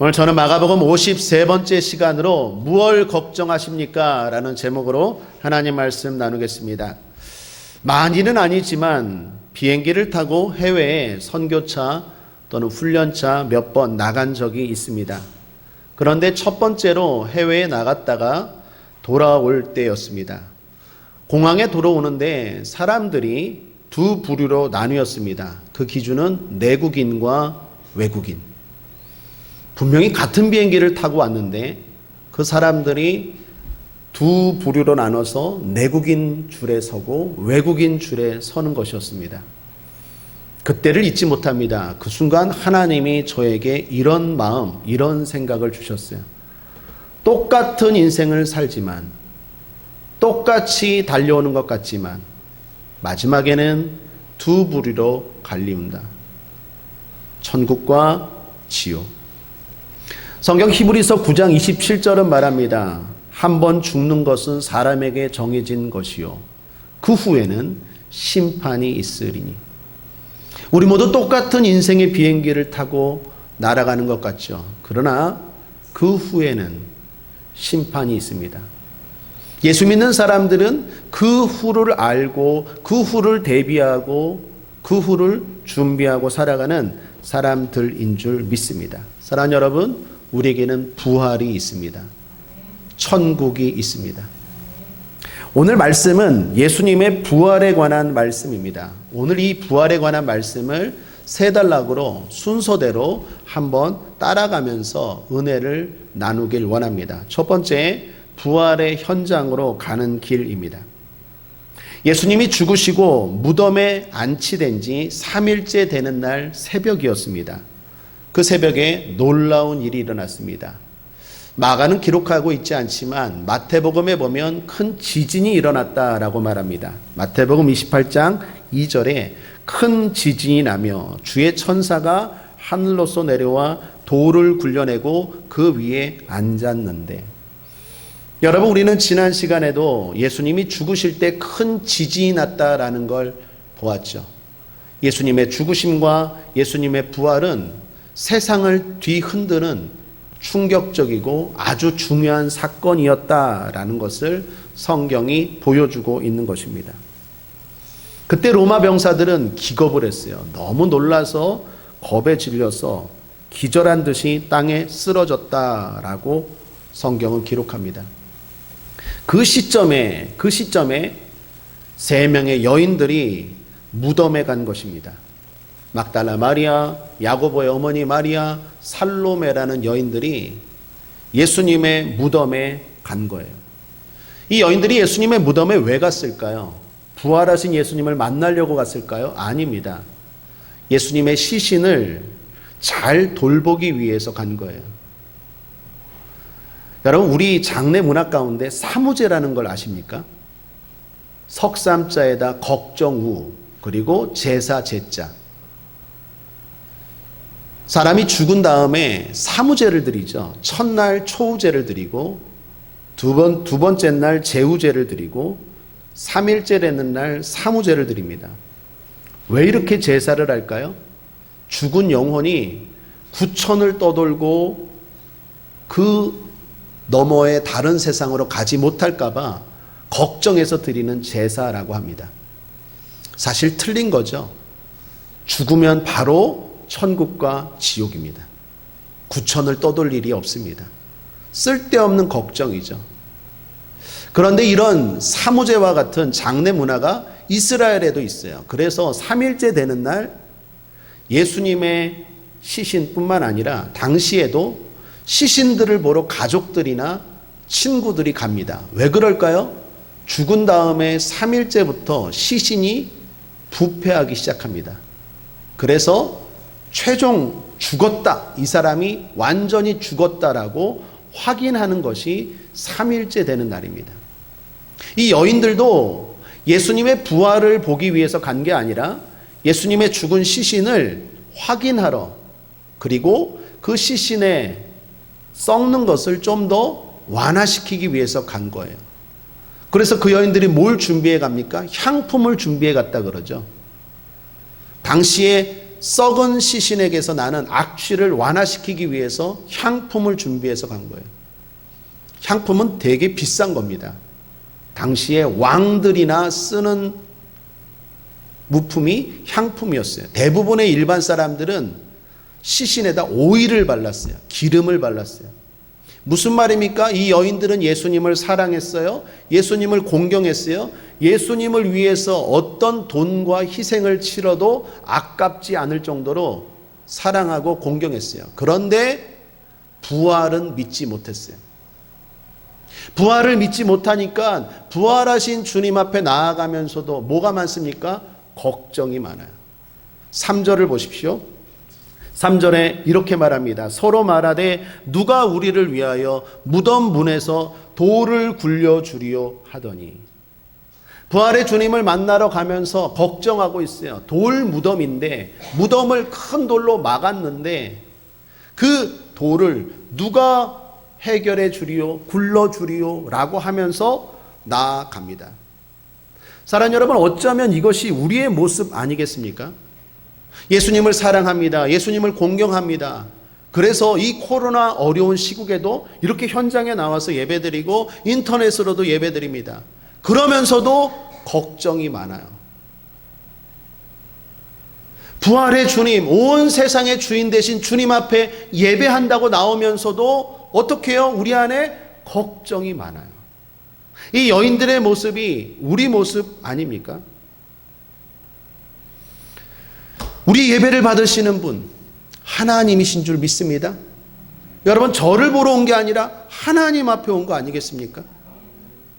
오늘 저는 마가복음 53번째 시간으로 무얼 걱정하십니까? 라는 제목으로 하나님 말씀 나누겠습니다. 많이는 아니지만 비행기를 타고 해외에 선교차 또는 훈련차 몇 번 나간 적이 있습니다. 그런데 첫 번째로 해외에 나갔다가 돌아올 때였습니다. 공항에 돌아오는데 사람들이 두 부류로 나뉘었습니다. 그 기준은 내국인과 외국인. 분명히 같은 비행기를 타고 왔는데 그 사람들이 두 부류로 나눠서 내국인 줄에 서고 외국인 줄에 서는 것이었습니다. 그때를 잊지 못합니다. 그 순간 하나님이 저에게 이런 마음, 이런 생각을 주셨어요. 똑같은 인생을 살지만, 똑같이 달려오는 것 같지만 마지막에는 두 부류로 갈리운다. 천국과 지옥. 성경 히브리서 9장 27절은 말합니다. 한 번 죽는 것은 사람에게 정해진 것이요 그 후에는 심판이 있으리니. 우리 모두 똑같은 인생의 비행기를 타고 날아가는 것 같죠. 그러나 그 후에는 심판이 있습니다. 예수 믿는 사람들은 그 후를 알고 그 후를 대비하고 그 후를 준비하고 살아가는 사람들인 줄 믿습니다. 사랑하는 여러분, 우리에게는 부활이 있습니다. 천국이 있습니다. 오늘 말씀은 예수님의 부활에 관한 말씀입니다. 오늘 이 부활에 관한 말씀을 세 단락으로 순서대로 한번 따라가면서 은혜를 나누길 원합니다. 첫 번째, 부활의 현장으로 가는 길입니다. 예수님이 죽으시고 무덤에 안치된 지 3일째 되는 날 새벽이었습니다. 그 새벽에 놀라운 일이 일어났습니다. 마가는 기록하고 있지 않지만 마태복음에 보면 큰 지진이 일어났다라고 말합니다. 마태복음 28장 2절에 큰 지진이 나며 주의 천사가 하늘로서 내려와 돌을 굴려내고 그 위에 앉았는데, 여러분, 우리는 지난 시간에도 예수님이 죽으실 때 큰 지진이 났다라는 걸 보았죠. 예수님의 죽으심과 예수님의 부활은 세상을 뒤흔드는 충격적이고 아주 중요한 사건이었다라는 것을 성경이 보여주고 있는 것입니다. 그때 로마 병사들은 기겁을 했어요. 너무 놀라서 겁에 질려서 기절한 듯이 땅에 쓰러졌다라고 성경은 기록합니다. 그 시점에 세 명의 여인들이 무덤에 간 것입니다. 막달라 마리아, 야고보의 어머니 마리아, 살로메라는 여인들이 예수님의 무덤에 간 거예요. 이 여인들이 예수님의 무덤에 왜 갔을까요? 부활하신 예수님을 만나려고 갔을까요? 아닙니다. 예수님의 시신을 잘 돌보기 위해서 간 거예요. 여러분, 우리 장례 문화 가운데 사무제라는 걸 아십니까? 석삼자에다 걱정우, 그리고 제사 제자. 사람이 죽은 다음에 사무제를 드리죠. 첫날 초우제를 드리고 두 번째 날 제우제를 드리고 3일째 되는 날 사무제를 드립니다. 왜 이렇게 제사를 할까요? 죽은 영혼이 구천을 떠돌고 그 너머의 다른 세상으로 가지 못할까 봐 걱정해서 드리는 제사라고 합니다. 사실 틀린 거죠. 죽으면 바로 천국과 지옥입니다. 구천을 떠돌 일이 없습니다. 쓸데없는 걱정이죠. 그런데 이런 사무제와 같은 장례 문화가 이스라엘에도 있어요. 그래서 3일째 되는 날 예수님의 시신뿐만 아니라 당시에도 시신들을 보러 가족들이나 친구들이 갑니다. 왜 그럴까요? 죽은 다음에 3일째부터 시신이 부패하기 시작합니다. 그래서 최종 죽었다, 이 사람이 완전히 죽었다라고 확인하는 것이 3일째 되는 날입니다. 이 여인들도 예수님의 부활을 보기 위해서 간 게 아니라 예수님의 죽은 시신을 확인하러, 그리고 그 시신에 썩는 것을 좀 더 완화시키기 위해서 간 거예요. 그래서 그 여인들이 뭘 준비해 갑니까? 향품을 준비해 갔다 그러죠. 당시에 썩은 시신에게서 나는 악취를 완화시키기 위해서 향품을 준비해서 간 거예요. 향품은 되게 비싼 겁니다. 당시에 왕들이나 쓰는 무품이 향품이었어요. 대부분의 일반 사람들은 시신에다 오일을 발랐어요. 기름을 발랐어요. 무슨 말입니까? 이 여인들은 예수님을 사랑했어요. 예수님을 공경했어요. 예수님을 위해서 어떤 돈과 희생을 치러도 아깝지 않을 정도로 사랑하고 공경했어요. 그런데 부활은 믿지 못했어요. 부활을 믿지 못하니까 부활하신 주님 앞에 나아가면서도 뭐가 많습니까? 걱정이 많아요. 3절을 보십시오. 3절에 이렇게 말합니다. 서로 말하되 누가 우리를 위하여 무덤 문에서 돌을 굴려주리요 하더니, 부활의 주님을 만나러 가면서 걱정하고 있어요. 돌 무덤인데 무덤을 큰 돌로 막았는데 그 돌을 누가 해결해 주리요, 굴러 주리요 라고 하면서 나아갑니다. 사랑하는 여러분, 어쩌면 이것이 우리의 모습 아니겠습니까? 예수님을 사랑합니다. 예수님을 공경합니다. 그래서 이 코로나 어려운 시국에도 이렇게 현장에 나와서 예배드리고 인터넷으로도 예배드립니다. 그러면서도 걱정이 많아요. 부활의 주님, 온 세상의 주인 되신 주님 앞에 예배한다고 나오면서도 어떻게 해요? 우리 안에 걱정이 많아요. 이 여인들의 모습이 우리 모습 아닙니까? 우리 예배를 받으시는 분 하나님이신 줄 믿습니다. 여러분, 저를 보러 온 게 아니라 하나님 앞에 온 거 아니겠습니까?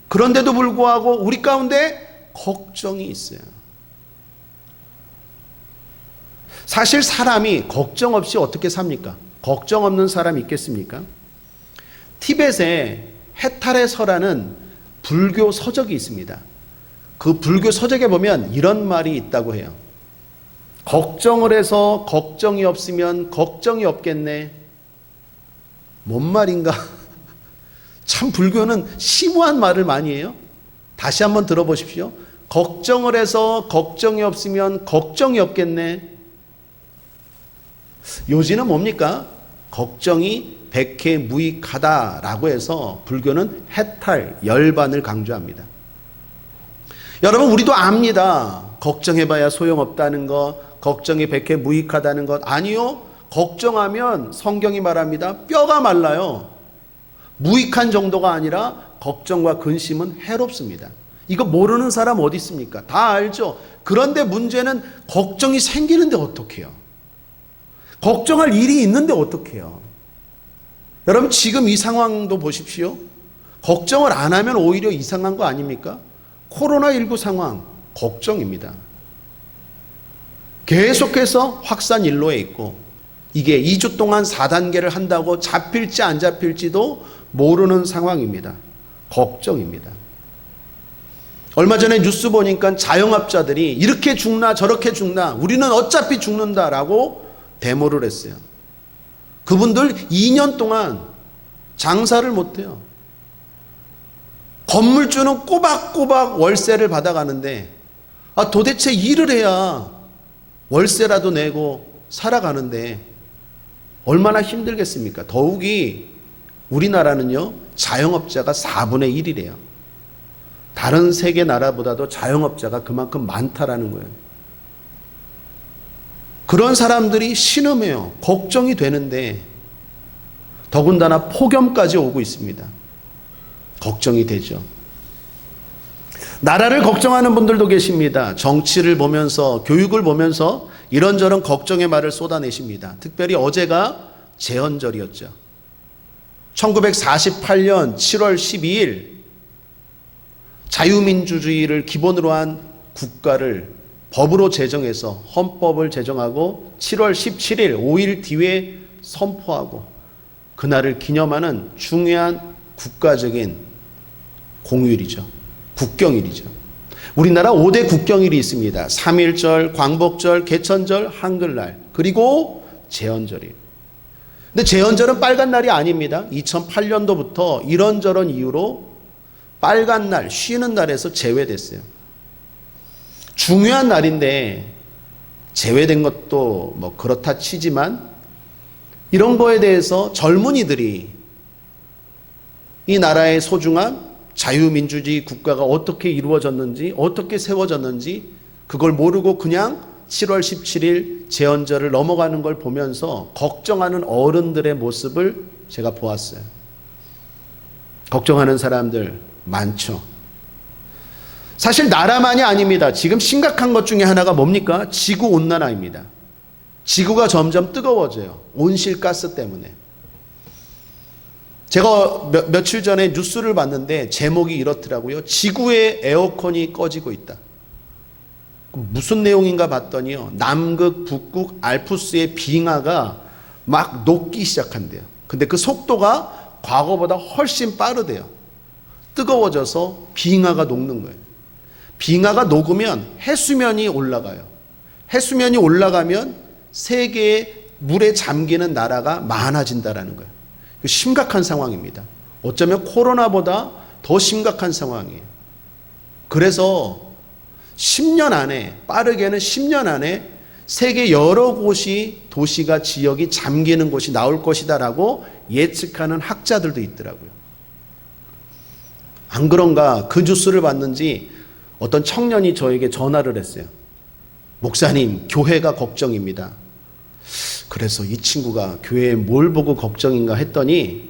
그런데도 불구하고 우리 가운데 걱정이 있어요. 사실 사람이 걱정 없이 어떻게 삽니까? 걱정 없는 사람 있겠습니까? 티벳에 해탈의 서라는 불교 서적이 있습니다. 그 불교 서적에 보면 이런 말이 있다고 해요. 걱정을 해서 걱정이 없으면 걱정이 없겠네. 뭔 말인가? 참 불교는 심오한 말을 많이 해요. 다시 한번 들어보십시오. 걱정을 해서 걱정이 없으면 걱정이 없겠네. 요지는 뭡니까? 걱정이 백해무익하다라고 해서 불교는 해탈, 열반을 강조합니다. 여러분, 우리도 압니다. 걱정해봐야 소용없다는 것, 걱정이 백해무익하다는 것. 아니요. 걱정하면 성경이 말합니다. 뼈가 말라요. 무익한 정도가 아니라 걱정과 근심은 해롭습니다. 이거 모르는 사람 어디 있습니까? 다 알죠. 그런데 문제는 걱정이 생기는데 어떡해요? 걱정할 일이 있는데 어떡해요? 여러분, 지금 이 상황도 보십시오. 걱정을 안 하면 오히려 이상한 거 아닙니까? 코로나19 상황, 걱정입니다. 계속해서 확산 일로에 있고, 이게 2주 동안 4단계를 한다고 잡힐지 안 잡힐지도 모르는 상황입니다. 걱정입니다. 얼마 전에 뉴스 보니까 자영업자들이 이렇게 죽나 저렇게 죽나 우리는 어차피 죽는다라고 데모를 했어요. 그분들 2년 동안 장사를 못해요. 건물주는 꼬박꼬박 월세를 받아가는데 도대체 일을 해야 월세라도 내고 살아가는데 얼마나 힘들겠습니까? 더욱이 우리나라는요, 자영업자가 4분의 1이래요. 다른 세계 나라보다도 자영업자가 그만큼 많다라는 거예요. 그런 사람들이 신음해요. 걱정이 되는데 더군다나 폭염까지 오고 있습니다. 걱정이 되죠. 나라를 걱정하는 분들도 계십니다. 정치를 보면서, 교육을 보면서 이런저런 걱정의 말을 쏟아내십니다. 특별히 어제가 제헌절이었죠. 1948년 7월 12일 자유민주주의를 기본으로 한 국가를 법으로 제정해서 헌법을 제정하고 7월 17일 5일 뒤에 선포하고 그날을 기념하는 중요한 국가적인 공휴일이죠. 국경일이죠. 우리나라 5대 국경일이 있습니다. 3.1절, 광복절, 개천절, 한글날, 그리고 제헌절이에요. 근데 제헌절은 빨간 날이 아닙니다. 2008년도부터 이런저런 이유로 빨간 날, 쉬는 날에서 제외됐어요. 중요한 날인데 제외된 것도 뭐 그렇다 치지만 이런 거에 대해서 젊은이들이 이 나라의 소중함, 자유민주주의 국가가 어떻게 이루어졌는지, 어떻게 세워졌는지 그걸 모르고 그냥 7월 17일 제헌절을 넘어가는 걸 보면서 걱정하는 어른들의 모습을 제가 보았어요. 걱정하는 사람들 많죠. 사실 나라만이 아닙니다. 지금 심각한 것 중에 하나가 뭡니까? 지구온난화입니다. 지구가 점점 뜨거워져요. 온실가스 때문에. 제가 며칠 전에 뉴스를 봤는데 제목이 이렇더라고요. 지구의 에어컨이 꺼지고 있다. 무슨 내용인가 봤더니요. 남극, 북극, 알프스의 빙하가 막 녹기 시작한대요. 근데 그 속도가 과거보다 훨씬 빠르대요. 뜨거워져서 빙하가 녹는 거예요. 빙하가 녹으면 해수면이 올라가요. 해수면이 올라가면 세계의 물에 잠기는 나라가 많아진다라는 거예요. 심각한 상황입니다. 어쩌면 코로나보다 더 심각한 상황이에요. 그래서 10년 안에, 빠르게는 10년 안에 세계 여러 곳이 도시가 지역이 잠기는 곳이 나올 것이다라고 예측하는 학자들도 있더라고요. 안 그런가 그 뉴스를 봤는지 어떤 청년이 저에게 전화를 했어요. 목사님, 교회가 걱정입니다. 그래서 이 친구가 교회에 뭘 보고 걱정인가 했더니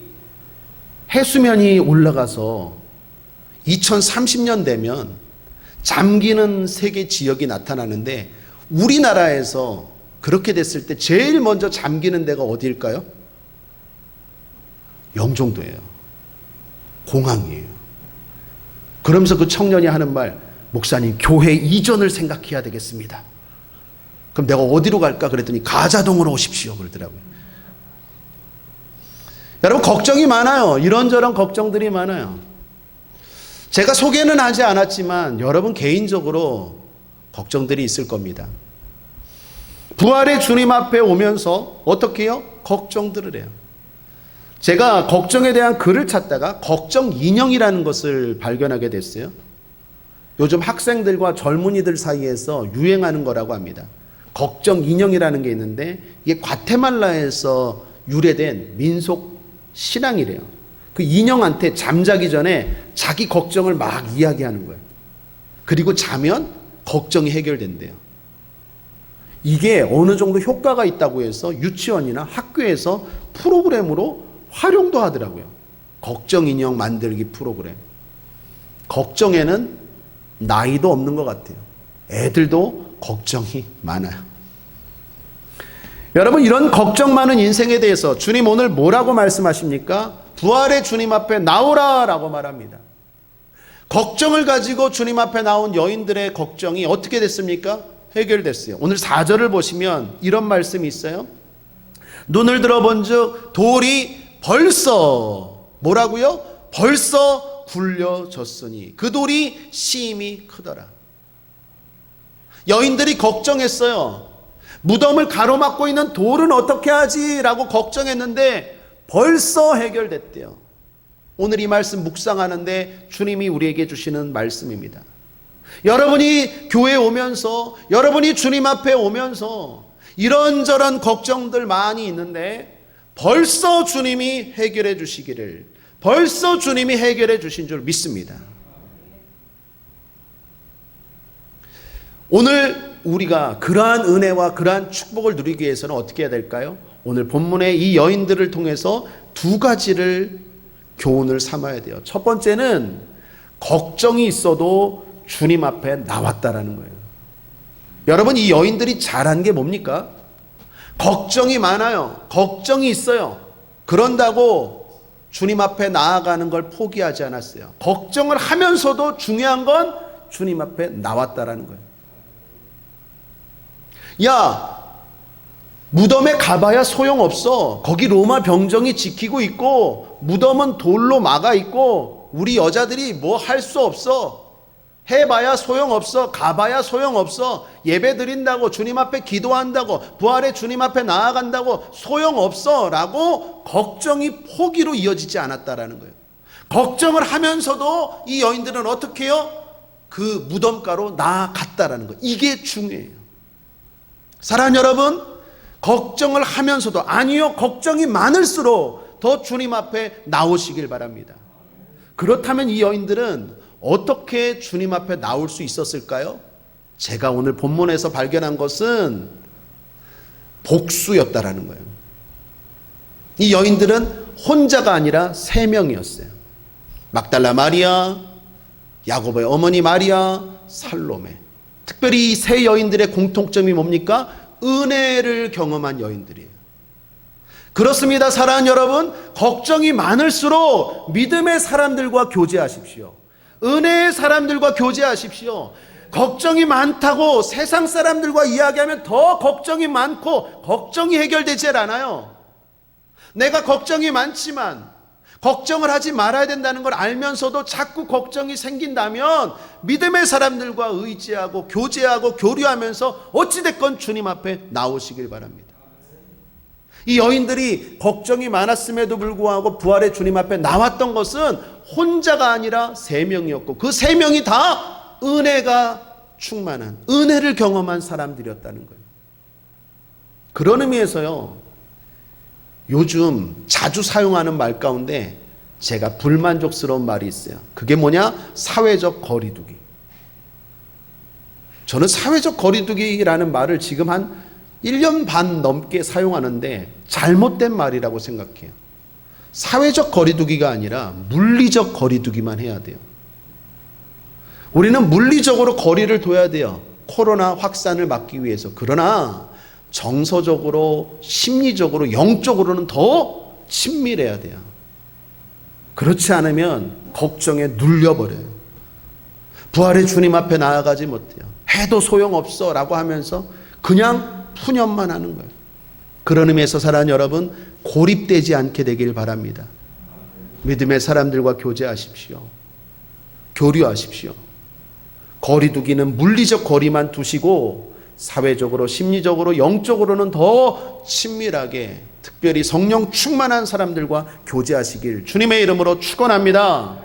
해수면이 올라가서 2030년 되면 잠기는 세계 지역이 나타나는데 우리나라에서 그렇게 됐을 때 제일 먼저 잠기는 데가 어디일까요? 영종도예요. 공항이에요. 그러면서 그 청년이 하는 말, 목사님, 교회 이전을 생각해야 되겠습니다. 그럼 내가 어디로 갈까? 그랬더니 가자동으로 오십시오. 그러더라고요. 여러분, 걱정이 많아요. 이런저런 걱정들이 많아요. 제가 소개는 하지 않았지만 여러분 개인적으로 걱정들이 있을 겁니다. 부활의 주님 앞에 오면서 어떻게 해요? 걱정들을 해요. 제가 걱정에 대한 글을 찾다가 걱정 인형이라는 것을 발견하게 됐어요. 요즘 학생들과 젊은이들 사이에서 유행하는 거라고 합니다. 걱정 인형이라는 게 있는데 이게 과테말라에서 유래된 민속 신앙이래요. 그 인형한테 잠자기 전에 자기 걱정을 막 이야기하는 거예요. 그리고 자면 걱정이 해결된대요. 이게 어느 정도 효과가 있다고 해서 유치원이나 학교에서 프로그램으로 활용도 하더라고요. 걱정 인형 만들기 프로그램. 걱정에는 나이도 없는 것 같아요. 애들도 걱정이 많아요. 여러분, 이런 걱정 많은 인생에 대해서 주님 오늘 뭐라고 말씀하십니까? 부활의 주님 앞에 나오라 라고 말합니다. 걱정을 가지고 주님 앞에 나온 여인들의 걱정이 어떻게 됐습니까? 해결됐어요. 오늘 4절을 보시면 이런 말씀이 있어요. 눈을 들어본 즉 돌이 벌써 뭐라고요? 벌써 굴려졌으니 그 돌이 심히 크더라. 여인들이 걱정했어요. 무덤을 가로막고 있는 돌은 어떻게 하지? 라고 걱정했는데 벌써 해결됐대요. 오늘 이 말씀 묵상하는데 주님이 우리에게 주시는 말씀입니다. 여러분이 교회에 오면서, 여러분이 주님 앞에 오면서 이런저런 걱정들 많이 있는데 벌써 주님이 해결해 주시기를, 벌써 주님이 해결해 주신 줄 믿습니다. 오늘 우리가 그러한 은혜와 그러한 축복을 누리기 위해서는 어떻게 해야 될까요? 오늘 본문의 이 여인들을 통해서 두 가지를 교훈을 삼아야 돼요. 첫 번째는 걱정이 있어도 주님 앞에 나왔다라는 거예요. 여러분, 이 여인들이 잘한 게 뭡니까? 걱정이 많아요. 걱정이 있어요. 그런다고 주님 앞에 나아가는 걸 포기하지 않았어요. 걱정을 하면서도 중요한 건 주님 앞에 나왔다라는 거예요. 야, 무덤에 가봐야 소용없어. 거기 로마 병정이 지키고 있고 무덤은 돌로 막아 있고 우리 여자들이 뭐 할 수 없어. 해봐야 소용없어. 가봐야 소용없어. 예배 드린다고, 주님 앞에 기도한다고, 부활의 주님 앞에 나아간다고 소용없어 라고 걱정이 포기로 이어지지 않았다라는 거예요. 걱정을 하면서도 이 여인들은 어떻게 해요? 그 무덤가로 나아갔다라는 거예요. 이게 중요해요. 사랑하는 여러분, 걱정을 하면서도 아니요, 걱정이 많을수록 더 주님 앞에 나오시길 바랍니다. 그렇다면 이 여인들은 어떻게 주님 앞에 나올 수 있었을까요? 제가 오늘 본문에서 발견한 것은 복수였다라는 거예요. 이 여인들은 혼자가 아니라 3명이었어요. 막달라 마리아, 야고보의 어머니 마리아, 살로메. 특별히 이 3 여인들의 공통점이 뭡니까? 은혜를 경험한 여인들이에요. 그렇습니다. 사랑하는 여러분, 걱정이 많을수록 믿음의 사람들과 교제하십시오. 은혜의 사람들과 교제하십시오. 걱정이 많다고 세상 사람들과 이야기하면 더 걱정이 많고 걱정이 해결되지 않아요. 내가 걱정이 많지만 걱정을 하지 말아야 된다는 걸 알면서도 자꾸 걱정이 생긴다면 믿음의 사람들과 의지하고 교제하고 교류하면서 어찌됐건 주님 앞에 나오시길 바랍니다. 이 여인들이 걱정이 많았음에도 불구하고 부활의 주님 앞에 나왔던 것은 혼자가 아니라 3명이었고 그 3명이 다 은혜가 충만한, 은혜를 경험한 사람들이었다는 거예요. 그런 의미에서요, 요즘 자주 사용하는 말 가운데 제가 불만족스러운 말이 있어요. 그게 뭐냐? 사회적 거리두기. 저는 사회적 거리두기라는 말을 지금 한 1년 반 넘게 사용하는데 잘못된 말이라고 생각해요. 사회적 거리두기가 아니라 물리적 거리두기만 해야 돼요. 우리는 물리적으로 거리를 둬야 돼요. 코로나 확산을 막기 위해서. 그러나 정서적으로, 심리적으로, 영적으로는 더 친밀해야 돼요. 그렇지 않으면 걱정에 눌려버려요. 부활의 주님 앞에 나아가지 못해요. 해도 소용없어 라고 하면서 그냥 푸념만 하는 거예요. 그런 의미에서 사랑하는 여러분, 고립되지 않게 되길 바랍니다. 믿음의 사람들과 교제하십시오. 교류하십시오. 거리두기는 물리적 거리만 두시고 사회적으로, 심리적으로, 영적으로는 더 친밀하게 특별히 성령 충만한 사람들과 교제하시길 주님의 이름으로 축원합니다.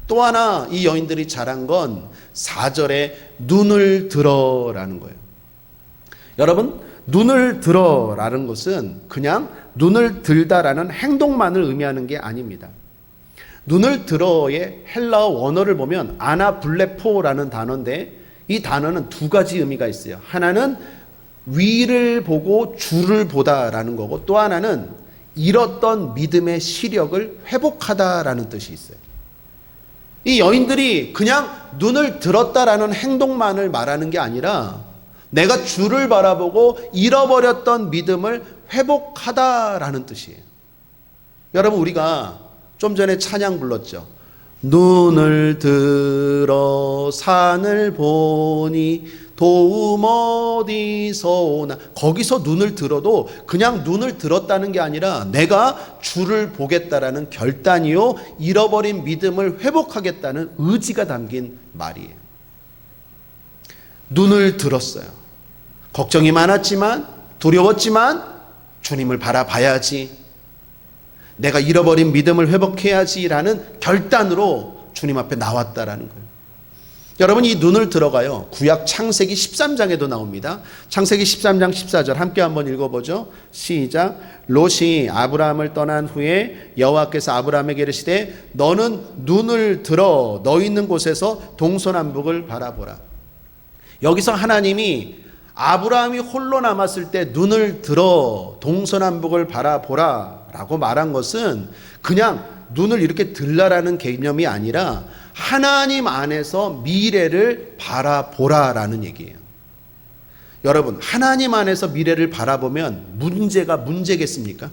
또 하나 이 여인들이 잘한 건 4절에 눈을 들어라는 거예요. 여러분, 눈을 들어라는 것은 그냥 눈을 들다라는 행동만을 의미하는 게 아닙니다. 눈을 들어의 헬라어 원어를 보면 아나블레포라는 단어인데 이 단어는 2가지 의미가 있어요. 하나는 위를 보고 주를 보다라는 거고 또 하나는 잃었던 믿음의 시력을 회복하다라는 뜻이 있어요. 이 여인들이 그냥 눈을 들었다라는 행동만을 말하는 게 아니라 내가 주를 바라보고 잃어버렸던 믿음을 회복하다라는 뜻이에요. 여러분, 우리가 좀 전에 찬양 불렀죠. 눈을 들어 산을 보니 도움 어디서 오나. 거기서 눈을 들어도 그냥 눈을 들었다는 게 아니라 내가 주를 보겠다라는 결단이요, 잃어버린 믿음을 회복하겠다는 의지가 담긴 말이에요. 눈을 들었어요. 걱정이 많았지만, 두려웠지만 주님을 바라봐야지, 내가 잃어버린 믿음을 회복해야지라는 결단으로 주님 앞에 나왔다라는 거예요. 여러분, 이 눈을 들어가요, 구약 창세기 13장에도 나옵니다. 창세기 13장 14절 함께 한번 읽어보죠. 시작. 롯이 아브라함을 떠난 후에 여호와께서 아브라함에게 이르시되 너는 눈을 들어 너 있는 곳에서 동서남북을 바라보라. 여기서 하나님이 아브라함이 홀로 남았을 때 눈을 들어 동서남북을 바라보라 라고 말한 것은 그냥 눈을 이렇게 들라라는 개념이 아니라 하나님 안에서 미래를 바라보라라는 얘기예요. 여러분, 하나님 안에서 미래를 바라보면 문제가 문제겠습니까?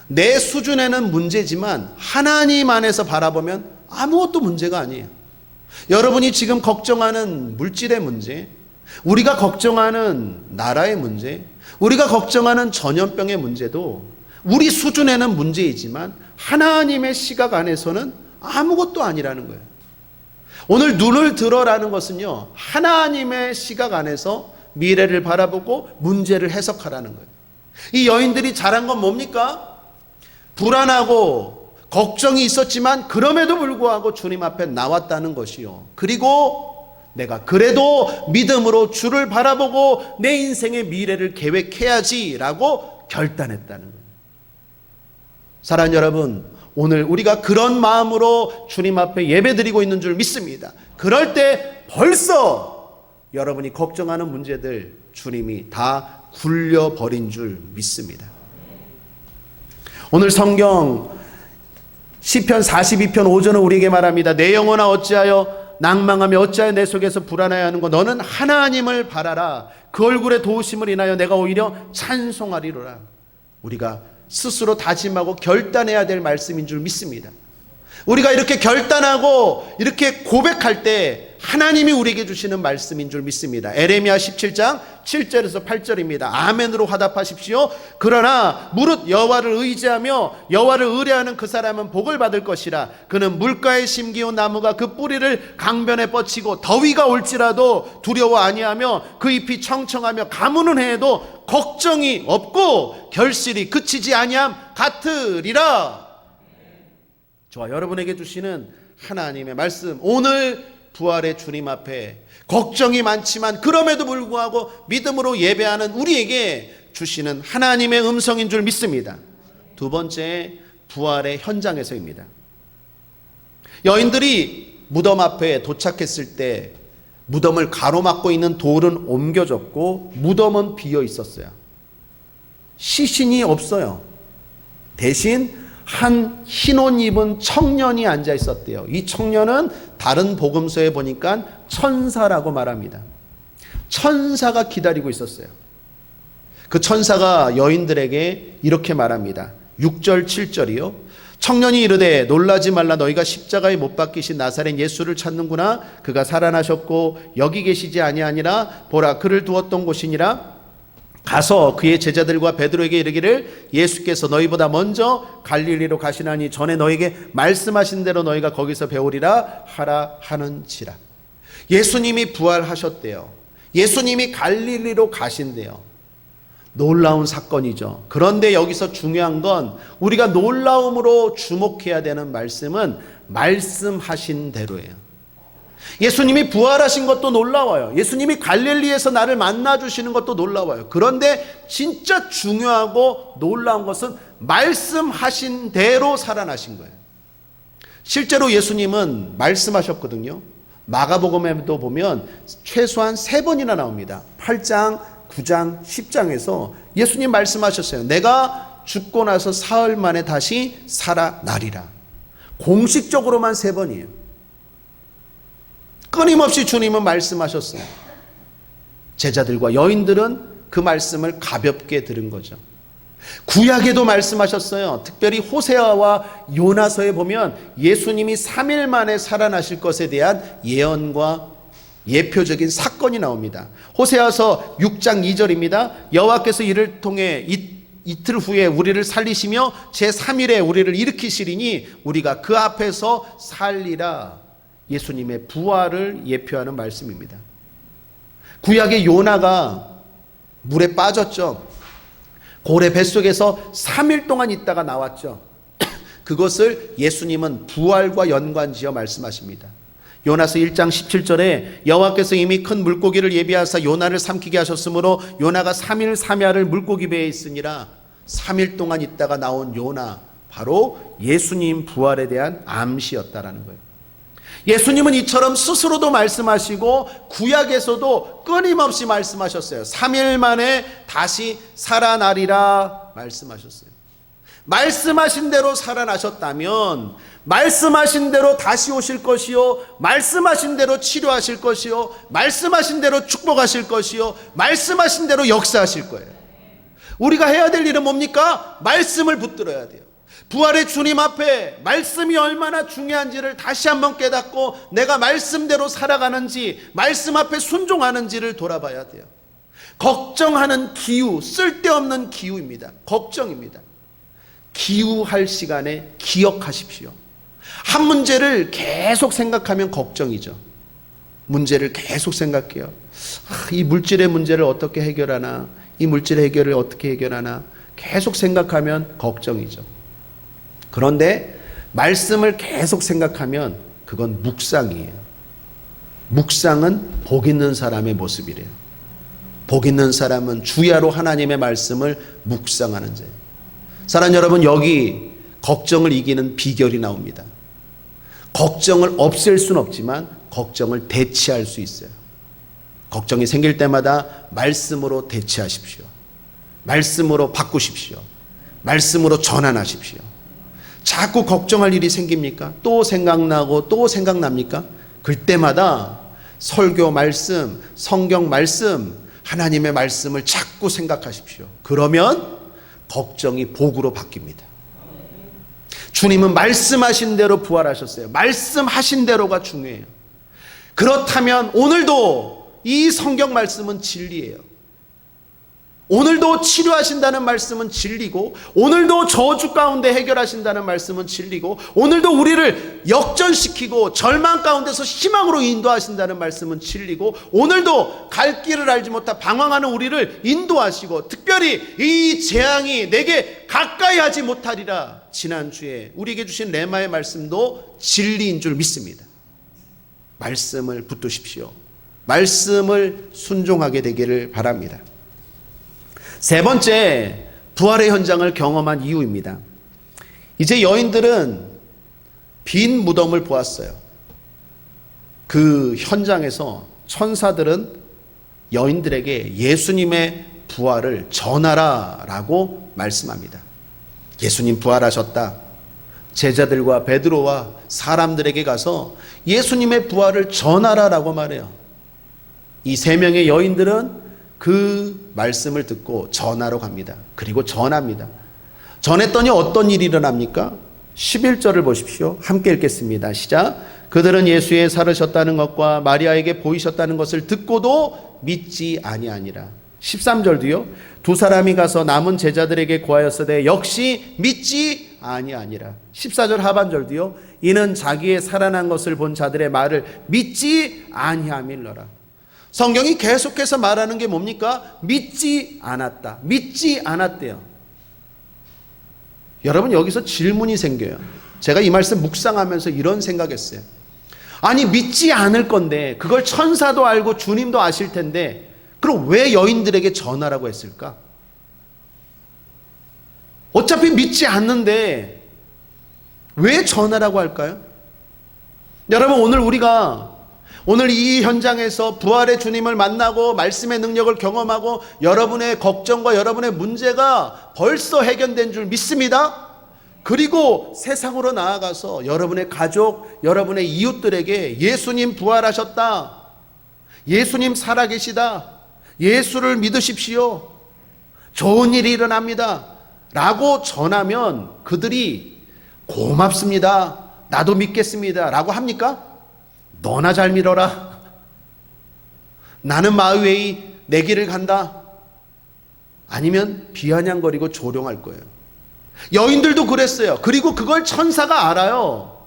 내 수준에는 문제지만 하나님 안에서 바라보면 아무것도 문제가 아니에요. 여러분이 지금 걱정하는 물질의 문제, 우리가 걱정하는 나라의 문제, 우리가 걱정하는 전염병의 문제도 우리 수준에는 문제이지만 하나님의 시각 안에서는 아무것도 아니라는 거예요. 오늘 눈을 들어라는 것은요, 하나님의 시각 안에서 미래를 바라보고 문제를 해석하라는 거예요. 이 여인들이 잘한 건 뭡니까? 불안하고 걱정이 있었지만 그럼에도 불구하고 주님 앞에 나왔다는 것이요, 그리고 내가 그래도 믿음으로 주를 바라보고 내 인생의 미래를 계획해야지라고 결단했다는 거예요. 사랑하는 여러분, 오늘 우리가 그런 마음으로 주님 앞에 예배드리고 있는 줄 믿습니다. 그럴 때 벌써 여러분이 걱정하는 문제들 주님이 다 굴려버린 줄 믿습니다. 오늘 성경 시편 42편 5절은 우리에게 말합니다. 내 영혼아 어찌하여 낭망하며 어찌하여 내 속에서 불안하여 하는 거. 너는 하나님을 바라라. 그 얼굴의 도우심을 인하여 내가 오히려 찬송하리로라. 우리가 스스로 다짐하고 결단해야 될 말씀인 줄 믿습니다. 우리가 이렇게 결단하고 이렇게 고백할 때 하나님이 우리에게 주시는 말씀인 줄 믿습니다. 에레미야 17장 7절에서 8절입니다. 아멘으로 화답하십시오. 그러나 무릇 여호와를 의지하며 여호와를 의뢰하는 그 사람은 복을 받을 것이라. 그는 물가에 심기운 나무가 그 뿌리를 강변에 뻗치고 더위가 올지라도 두려워 아니하며 그 잎이 청청하며 가무는 해에도 걱정이 없고 결실이 그치지 아니함 같으리라. 저와 여러분에게 주시는 하나님의 말씀, 오늘 부활의 주님 앞에 걱정이 많지만 그럼에도 불구하고 믿음으로 예배하는 우리에게 주시는 하나님의 음성인 줄 믿습니다. 두 번째, 부활의 현장에서입니다. 여인들이 무덤 앞에 도착했을 때 무덤을 가로막고 있는 돌은 옮겨졌고 무덤은 비어 있었어요. 시신이 없어요. 대신 한 흰 옷 입은 청년이 앉아 있었대요. 이 청년은 다른 복음서에 보니까 천사라고 말합니다. 천사가 기다리고 있었어요. 그 천사가 여인들에게 이렇게 말합니다. 6절 7절이요. 청년이 이르되 놀라지 말라. 너희가 십자가에 못 박히신 나사렛 예수를 찾는구나. 그가 살아나셨고 여기 계시지 아니하니라. 보라, 그를 두었던 곳이니라. 가서 그의 제자들과 베드로에게 이르기를 예수께서 너희보다 먼저 갈릴리로 가시나니 전에 너희에게 말씀하신 대로 너희가 거기서 배우리라 하라 하는지라. 예수님이 부활하셨대요. 예수님이 갈릴리로 가신대요. 놀라운 사건이죠. 그런데 여기서 중요한 건 우리가 놀라움으로 주목해야 되는 말씀은 말씀하신 대로예요. 예수님이 부활하신 것도 놀라워요. 예수님이 갈릴리에서 나를 만나주시는 것도 놀라워요. 그런데 진짜 중요하고 놀라운 것은 말씀하신 대로 살아나신 거예요. 실제로 예수님은 말씀하셨거든요. 마가복음에도 보면 최소한 3번이나 나옵니다. 8장, 9장, 10장에서 예수님 말씀하셨어요. 내가 죽고 나서 사흘 만에 다시 살아나리라. 공식적으로만 3번이에요. 끊임없이 주님은 말씀하셨어요. 제자들과 여인들은 그 말씀을 가볍게 들은 거죠. 구약에도 말씀하셨어요. 특별히 호세아와 요나서에 보면 예수님이 3일 만에 살아나실 것에 대한 예언과 예표적인 사건이 나옵니다. 호세아서 6장 2절입니다. 여호와께서 이를 통해 이틀 후에 우리를 살리시며 제3일에 우리를 일으키시리니 우리가 그 앞에서 살리라. 예수님의 부활을 예표하는 말씀입니다. 구약의 요나가 물에 빠졌죠. 고래 뱃속에서 3일 동안 있다가 나왔죠. 그것을 예수님은 부활과 연관지어 말씀하십니다. 요나서 1장 17절에 여호와께서 이미 큰 물고기를 예비하사 요나를 삼키게 하셨으므로 요나가 3일 3야를 물고기 배에 있으니라. 3일 동안 있다가 나온 요나, 바로 예수님 부활에 대한 암시였다라는 거예요. 예수님은 이처럼 스스로도 말씀하시고 구약에서도 끊임없이 말씀하셨어요. 3일 만에 다시 살아나리라 말씀하셨어요. 말씀하신 대로 살아나셨다면 말씀하신 대로 다시 오실 것이요, 말씀하신 대로 치료하실 것이요, 말씀하신 대로 축복하실 것이요, 말씀하신 대로 역사하실 거예요. 우리가 해야 될 일은 뭡니까? 말씀을 붙들어야 돼요. 부활의 주님 앞에 말씀이 얼마나 중요한지를 다시 한번 깨닫고 내가 말씀대로 살아가는지, 말씀 앞에 순종하는지를 돌아봐야 돼요. 걱정하는 기우, 쓸데없는 기우입니다. 걱정입니다. 기우할 시간에 기억하십시오. 한 문제를 계속 생각하면 걱정이죠. 문제를 계속 생각해요. 이 물질의 문제를 어떻게 해결하나, 이 물질의 해결을 어떻게 해결하나 계속 생각하면 걱정이죠. 그런데 말씀을 계속 생각하면 그건 묵상이에요. 묵상은 복 있는 사람의 모습이래요. 복 있는 사람은 주야로 하나님의 말씀을 묵상하는 자예요. 사랑하는 여러분, 여기 걱정을 이기는 비결이 나옵니다. 걱정을 없앨 수는 없지만 걱정을 대체할 수 있어요. 걱정이 생길 때마다 말씀으로 대체하십시오. 말씀으로 바꾸십시오. 말씀으로 전환하십시오. 자꾸 걱정할 일이 생깁니까? 또 생각나고 또 생각납니까? 그때마다 설교 말씀, 성경 말씀, 하나님의 말씀을 자꾸 생각하십시오. 그러면 걱정이 복으로 바뀝니다. 주님은 말씀하신 대로 부활하셨어요. 말씀하신 대로가 중요해요. 그렇다면 오늘도 이 성경 말씀은 진리예요. 오늘도 치료하신다는 말씀은 진리고, 오늘도 저주 가운데 해결하신다는 말씀은 진리고, 오늘도 우리를 역전시키고 절망 가운데서 희망으로 인도하신다는 말씀은 진리고, 오늘도 갈 길을 알지 못하 방황하는 우리를 인도하시고, 특별히 이 재앙이 내게 가까이 하지 못하리라, 지난주에 우리에게 주신 레마의 말씀도 진리인 줄 믿습니다. 말씀을 붙드십시오. 말씀을 순종하게 되기를 바랍니다. 세 번째, 부활의 현장을 경험한 이유입니다. 이제 여인들은 빈 무덤을 보았어요. 그 현장에서 천사들은 여인들에게 예수님의 부활을 전하라 라고 말씀합니다. 예수님 부활하셨다. 제자들과 베드로와 사람들에게 가서 예수님의 부활을 전하라 라고 말해요. 이 세 명의 여인들은 그 말씀을 듣고 전하러 갑니다. 그리고 전합니다. 전했더니 어떤 일이 일어납니까? 11절을 보십시오. 함께 읽겠습니다. 시작. 그들은 예수의 살으셨다는 것과 마리아에게 보이셨다는 것을 듣고도 믿지 아니하니라. 13절도요. 두 사람이 가서 남은 제자들에게 고하였으되 역시 믿지 아니하니라. 14절 하반절도요. 이는 자기의 살아난 것을 본 자들의 말을 믿지 아니함일러라. 성경이 계속해서 말하는 게 뭡니까? 믿지 않았다. 믿지 않았대요. 여러분, 여기서 질문이 생겨요. 제가 이 말씀 묵상하면서 이런 생각했어요. 아니, 믿지 않을 건데 그걸 천사도 알고 주님도 아실 텐데 그럼 왜 여인들에게 전하라고 했을까? 어차피 믿지 않는데 왜 전하라고 할까요? 여러분, 오늘 이 현장에서 부활의 주님을 만나고 말씀의 능력을 경험하고 여러분의 걱정과 여러분의 문제가 벌써 해결된 줄 믿습니다. 그리고 세상으로 나아가서 여러분의 가족, 여러분의 이웃들에게 예수님 부활하셨다. 예수님 살아계시다. 예수를 믿으십시오. 좋은 일이 일어납니다. 라고 전하면 그들이 고맙습니다. 나도 믿겠습니다. 라고 합니까? 너나 잘 믿어라. 나는 마으웨이 내 길을 간다. 아니면 비아냥거리고 조롱할 거예요. 여인들도 그랬어요. 그리고 그걸 천사가 알아요.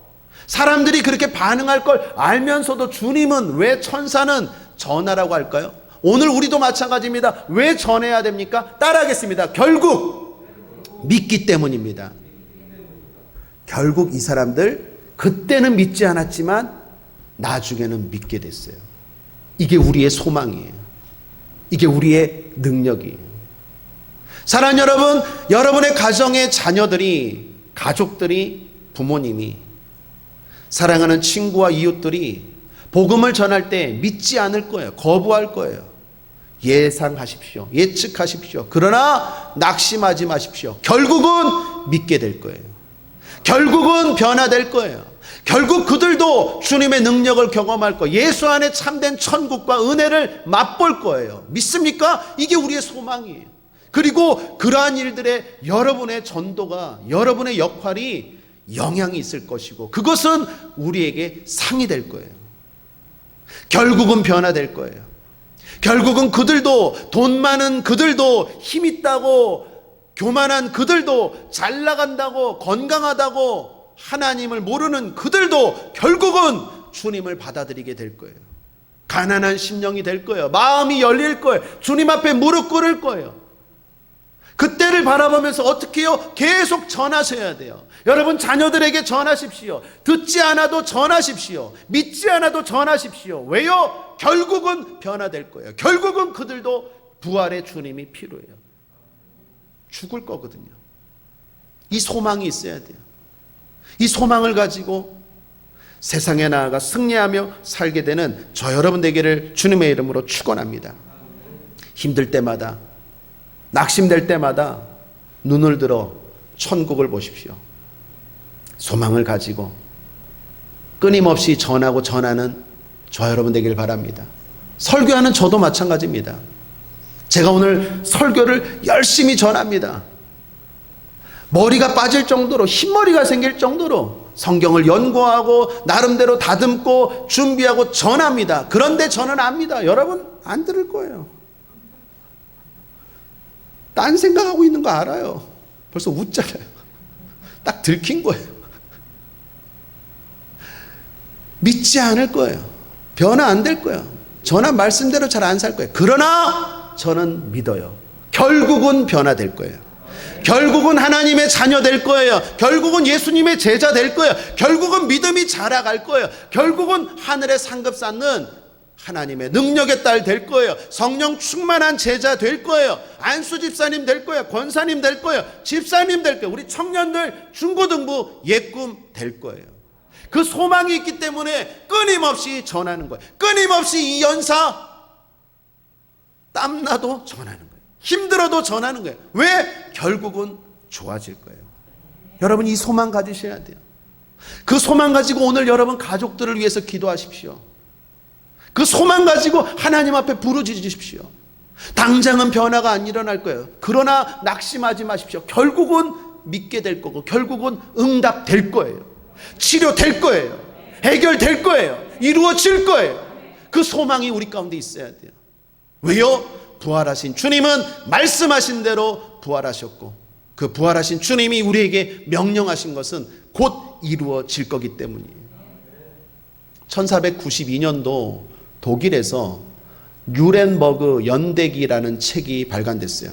사람들이 그렇게 반응할 걸 알면서도 주님은 왜 천사는 전하라고 할까요? 오늘 우리도 마찬가지입니다. 왜 전해야 됩니까? 따라하겠습니다. 결국 믿기 때문입니다. 결국 이 사람들 그때는 믿지 않았지만 나중에는 믿게 됐어요. 이게 우리의 소망이에요. 이게 우리의 능력이에요. 사랑하는 여러분, 여러분의 가정의 자녀들이, 가족들이, 부모님이, 사랑하는 친구와 이웃들이 복음을 전할 때 믿지 않을 거예요. 거부할 거예요. 예상하십시오. 예측하십시오. 그러나 낙심하지 마십시오. 결국은 믿게 될 거예요. 결국은 변화될 거예요. 결국 그들도 주님의 능력을 경험할 거예요. 예수 안에 참된 천국과 은혜를 맛볼 거예요. 믿습니까? 이게 우리의 소망이에요. 그리고 그러한 일들에 여러분의 전도가, 여러분의 역할이 영향이 있을 것이고 그것은 우리에게 상이 될 거예요. 결국은 변화될 거예요. 결국은 그들도, 돈 많은 그들도, 힘 있다고, 교만한 그들도, 잘 나간다고, 건강하다고 하나님을 모르는 그들도 결국은 주님을 받아들이게 될 거예요. 가난한 심령이 될 거예요. 마음이 열릴 거예요. 주님 앞에 무릎 꿇을 거예요. 그때를 바라보면서 어떻게 해요? 계속 전하셔야 돼요. 여러분 자녀들에게 전하십시오. 듣지 않아도 전하십시오. 믿지 않아도 전하십시오. 왜요? 결국은 변화될 거예요. 결국은 그들도 부활의 주님이 필요해요. 죽을 거거든요. 이 소망이 있어야 돼요. 이 소망을 가지고 세상에 나아가 승리하며 살게 되는 저 여러분 되기를 주님의 이름으로 축원합니다. 힘들 때마다, 낙심될 때마다 눈을 들어 천국을 보십시오. 소망을 가지고 끊임없이 전하고 전하는 저 여러분 되길 바랍니다. 설교하는 저도 마찬가지입니다. 제가 오늘 설교를 열심히 전합니다. 머리가 빠질 정도로, 흰머리가 생길 정도로 성경을 연구하고 나름대로 다듬고 준비하고 전합니다. 그런데 저는 압니다. 여러분 안 들을 거예요. 딴 생각하고 있는 거 알아요. 벌써 웃잖아요. 딱 들킨 거예요. 믿지 않을 거예요. 변화 안 될 거예요. 전한 말씀대로 잘 안 살 거예요. 그러나 저는 믿어요. 결국은 변화될 거예요. 결국은 하나님의 자녀 될 거예요. 결국은 예수님의 제자 될 거예요. 결국은 믿음이 자라갈 거예요. 결국은 하늘에 상급 쌓는 하나님의 능력의 딸 될 거예요. 성령 충만한 제자 될 거예요. 안수 집사님 될 거예요. 권사님 될 거예요. 집사님 될 거예요. 우리 청년들 중고등부 예꿈 될 거예요. 그 소망이 있기 때문에 끊임없이 전하는 거예요. 끊임없이 이 연사 땀나도 전하는 거예요. 힘들어도 전하는 거예요. 왜? 결국은 좋아질 거예요. 여러분 이 소망 가지셔야 돼요. 그 소망 가지고 오늘 여러분 가족들을 위해서 기도하십시오. 그 소망 가지고 하나님 앞에 부르짖으십시오. 당장은 변화가 안 일어날 거예요. 그러나 낙심하지 마십시오. 결국은 믿게 될 거고 결국은 응답될 거예요. 치료될 거예요. 해결될 거예요. 이루어질 거예요. 그 소망이 우리 가운데 있어야 돼요. 왜요? 부활하신 주님은 말씀하신 대로 부활하셨고 그 부활하신 주님이 우리에게 명령하신 것은 곧 이루어질 거기 때문이에요. 1492년도 독일에서 뉴렌버그 연대기라는 책이 발간됐어요.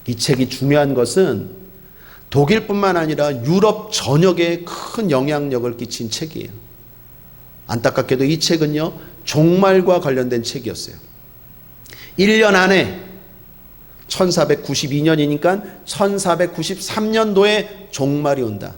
이 책이 중요한 것은 독일뿐만 아니라 유럽 전역에 큰 영향력을 끼친 책이에요. 안타깝게도 이 책은요 종말과 관련된 책이었어요. 1년 안에 1492년이니까 1493년도에 종말이 온다.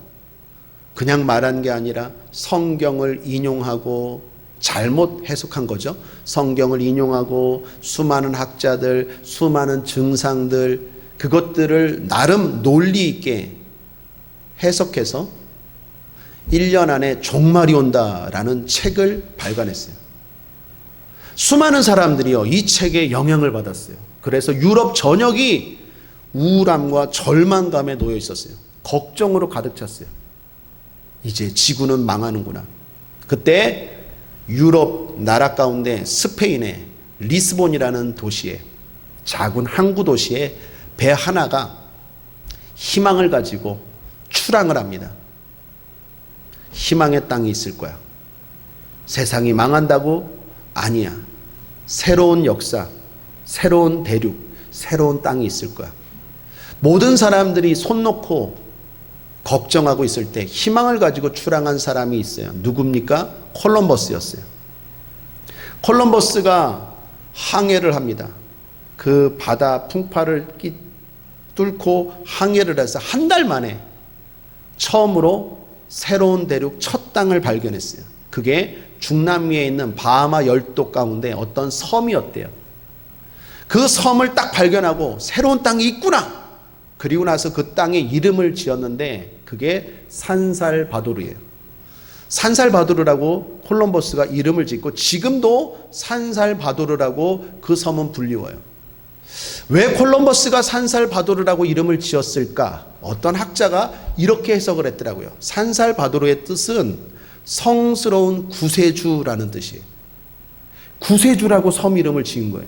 그냥 말한 게 아니라 성경을 인용하고 잘못 해석한 거죠. 성경을 인용하고 수많은 학자들, 수많은 증상들 그것들을 나름 논리 있게 해석해서 1년 안에 종말이 온다라는 책을 발간했어요. 수많은 사람들이요 이 책에 영향을 받았어요. 그래서 유럽 전역이 우울함과 절망감에 놓여 있었어요. 걱정으로 가득 찼어요. 이제 지구는 망하는구나. 그때 유럽 나라 가운데 스페인의 리스본이라는 도시에 작은 항구 도시에 배 하나가 희망을 가지고 출항을 합니다. 희망의 땅이 있을 거야. 세상이 망한다고? 아니야. 새로운 역사, 새로운 대륙, 새로운 땅이 있을 거야. 모든 사람들이 손 놓고 걱정하고 있을 때 희망을 가지고 출항한 사람이 있어요. 누굽니까? 콜럼버스였어요. 콜럼버스가 항해를 합니다. 그 바다 풍파를 뚫고 항해를 해서 한 달 만에 처음으로 새로운 대륙 첫 땅을 발견했어요. 그게 중남미에 있는 바하마 열도 가운데 어떤 섬이었대요. 그 섬을 딱 발견하고 새로운 땅이 있구나. 그리고 나서 그 땅에 이름을 지었는데 그게 산살바도르예요. 산살바도르라고 콜럼버스가 이름을 짓고 지금도 산살바도르라고 그 섬은 불리워요. 왜 콜럼버스가 산살바도르라고 이름을 지었을까? 어떤 학자가 이렇게 해석을 했더라고요. 산살바도르의 뜻은 성스러운 구세주라는 뜻이에요. 구세주라고 섬 이름을 지은 거예요.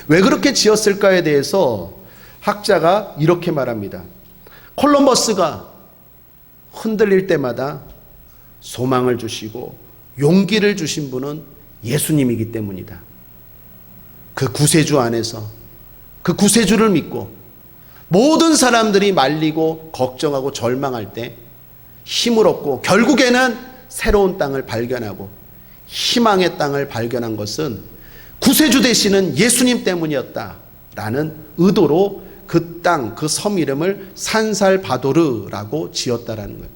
왜 그렇게 지었을까에 대해서 학자가 이렇게 말합니다. 콜럼버스가 흔들릴 때마다 소망을 주시고 용기를 주신 분은 예수님이기 때문이다. 그 구세주 안에서 그 구세주를 믿고 모든 사람들이 말리고 걱정하고 절망할 때 힘을 얻고 결국에는 새로운 땅을 발견하고 희망의 땅을 발견한 것은 구세주 되시는 예수님 때문이었다라는 의도로 그 땅, 그 섬 이름을 산살바도르라고 지었다라는 거예요.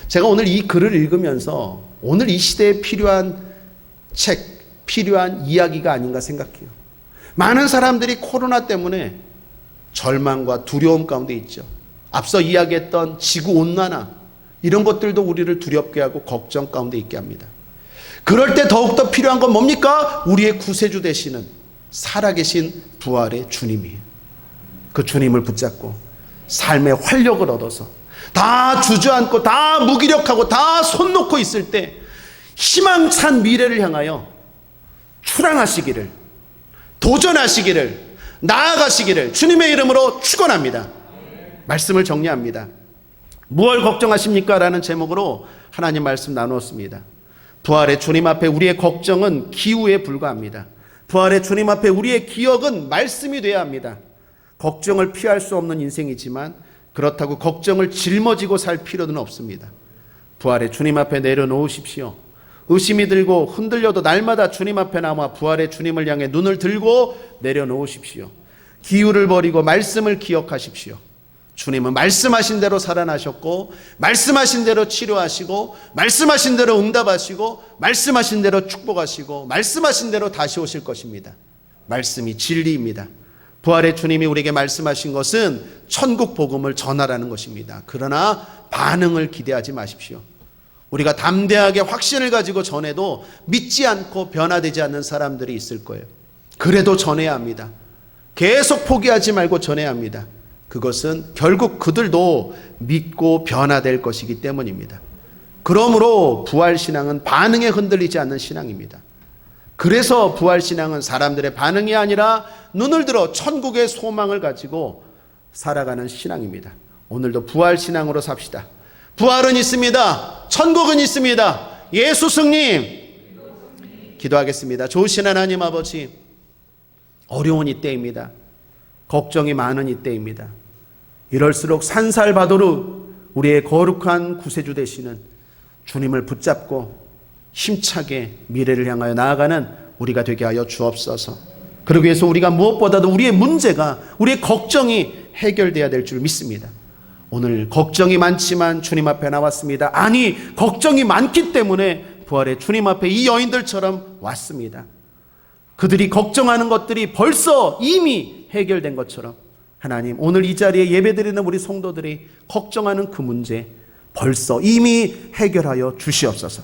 제가 오늘 이 글을 읽으면서 오늘 이 시대에 필요한 책, 필요한 이야기가 아닌가 생각해요. 많은 사람들이 코로나 때문에 절망과 두려움 가운데 있죠. 앞서 이야기했던 지구온난화 이런 것들도 우리를 두렵게 하고 걱정 가운데 있게 합니다. 그럴 때 더욱더 필요한 건 뭡니까? 우리의 구세주 되시는 살아계신 부활의 주님이에요. 그 주님을 붙잡고 삶의 활력을 얻어서 다 주저앉고 다 무기력하고 다 손 놓고 있을 때 희망찬 미래를 향하여 출항하시기를, 도전하시기를, 나아가시기를 주님의 이름으로 축원합니다. 말씀을 정리합니다. 무엇을 걱정하십니까? 라는 제목으로 하나님 말씀 나누었습니다. 부활의 주님 앞에 우리의 걱정은 기우에 불과합니다. 부활의 주님 앞에 우리의 기억은 말씀이 되어야 합니다. 걱정을 피할 수 없는 인생이지만 그렇다고 걱정을 짊어지고 살 필요는 없습니다. 부활의 주님 앞에 내려놓으십시오. 의심이 들고 흔들려도 날마다 주님 앞에 나와 부활의 주님을 향해 눈을 들고 내려놓으십시오. 기우를 버리고 말씀을 기억하십시오. 주님은 말씀하신 대로 살아나셨고 말씀하신 대로 치료하시고 말씀하신 대로 응답하시고 말씀하신 대로 축복하시고 말씀하신 대로 다시 오실 것입니다. 말씀이 진리입니다. 부활의 주님이 우리에게 말씀하신 것은 천국 복음을 전하라는 것입니다. 그러나 반응을 기대하지 마십시오. 우리가 담대하게 확신을 가지고 전해도 믿지 않고 변화되지 않는 사람들이 있을 거예요. 그래도 전해야 합니다. 계속 포기하지 말고 전해야 합니다. 그것은 결국 그들도 믿고 변화될 것이기 때문입니다. 그러므로 부활신앙은 반응에 흔들리지 않는 신앙입니다. 그래서 부활신앙은 사람들의 반응이 아니라 눈을 들어 천국의 소망을 가지고 살아가는 신앙입니다. 오늘도 부활신앙으로 삽시다. 부활은 있습니다. 천국은 있습니다. 예수 승님. 기도하겠습니다. 좋으신 하나님 아버지, 어려운 이때입니다. 걱정이 많은 이때입니다. 이럴수록 산살바도르 우리의 거룩한 구세주 되시는 주님을 붙잡고 힘차게 미래를 향하여 나아가는 우리가 되게 하여 주옵소서. 그러기 위해서 우리가 무엇보다도 우리의 문제가, 우리의 걱정이 해결돼야 될 줄 믿습니다. 오늘 걱정이 많지만 주님 앞에 나왔습니다. 아니, 걱정이 많기 때문에 부활의 주님 앞에 이 여인들처럼 왔습니다. 그들이 걱정하는 것들이 벌써 이미 해결된 것처럼 하나님, 오늘 이 자리에 예배드리는 우리 성도들이 걱정하는 그 문제 벌써 이미 해결하여 주시옵소서.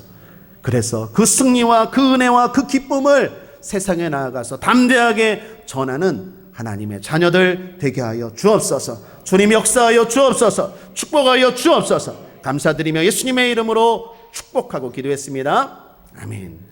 그래서 그 승리와 그 은혜와 그 기쁨을 세상에 나아가서 담대하게 전하는 하나님의 자녀들 되게 하여 주옵소서. 주님 역사하여 주옵소서. 축복하여 주옵소서. 감사드리며 예수님의 이름으로 축복하고 기도했습니다. 아멘.